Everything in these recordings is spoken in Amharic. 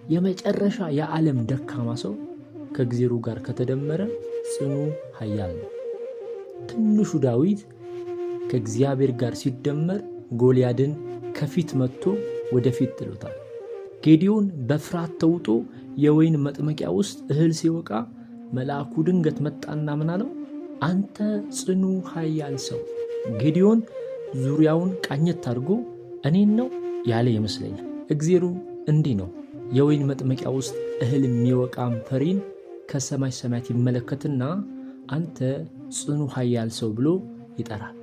የመጨረሻ የዓለም ደካማ ሰው ከእግዚአብሔር ጋር ከተደመረ ጽኑ ኃያል ነው። ትንሹ ዳዊት ከእግዚአብሔር ጋር ሲደመር ጎልያድን ከፊት መጥቶ ወደፊት ጥሎታል። ጌዲዮን በፍርሃት ተውጦ የወይን መጥመቂያ ውስጥ እህል ሲወቃ መልአኩ ድንገት መጣና ምን አለው? አንተ ጽኑ ኃያል ሰው። ጌዲዮን ዙሪያውን ቃኘት አድርጎ እኔን ነው ያለ ይመስለኛል። እግዚአብሔር እንዲህ ነው። የወይን መጥመቂያ ውስጥ እህል የሚወቃም ፈሪን ከሰማይ ሰማያት ይመለከትና አንተ ጽኑ ኃያል ሰው ብሎ ይጠራል።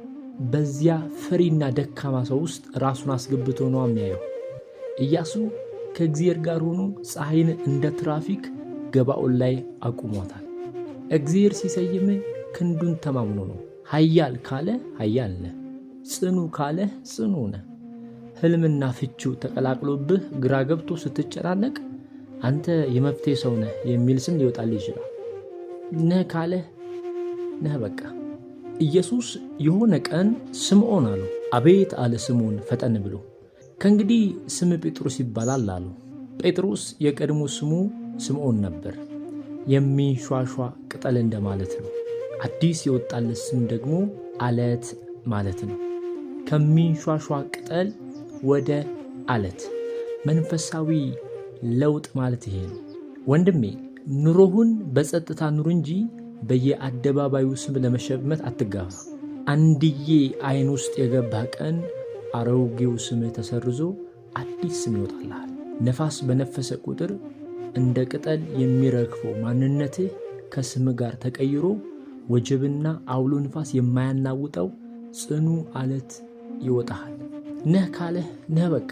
በዚያ ፈሪና ደካማ ሰው ውስጥ ራሱን አስገብቶ ነው የሚያየው። ኢያሱ ከእግዚአብሔር ጋር ሆኖ ፀሐይን እንደ ትራፊክ ገባኦን ላይ አቁሟታል። እግዚአብሔር ሲሰይም ክንዱን ተማምኖ ነው። ኃያል ካለ ኃያል ነህ፣ ጽኑ ካለ ጽኑ ነህ። ህልምና ፍቺው ተቀላቅሎብህ ግራ ገብቶ ስትጨናነቅ አንተ የመፍትሄ ሰው ነህ የሚል ስም ሊወጣልህ ይችላል። ነህ ካለ ነህ በቃ። ኢየሱስ የሆነ ቀን ስምዖን አለው። አቤት አለ ስምዖን ፈጠን ብሎ። ከእንግዲህ ስም ጴጥሮስ ይባላል አለው። ጴጥሮስ የቀድሞ ስሙ ስምዖን ነበር። የሚንሿሿ ቅጠል እንደማለት ነው። አዲስ የወጣለት ስም ደግሞ አለት ማለት ነው። ከሚንሿሿ ቅጠል ወደ አለት መንፈሳዊ ለውጥ ማለት ይሄ ነው። ወንድሜ ኑሮህን በጸጥታ ኑር እንጂ በየአደባባዩ ስም ለመሸመት አትጋፋ። አንድዬ አይን ውስጥ የገባ ቀን አሮጌው ስም ተሰርዞ አዲስ ስም ይወጣልሃል። ነፋስ በነፈሰ ቁጥር እንደ ቅጠል የሚረግፈው ማንነትህ ከስም ጋር ተቀይሮ ወጀብና አውሎ ንፋስ የማያናውጠው ጽኑ አለት ይወጣሃል። ነህ ካለህ ነህ በቃ።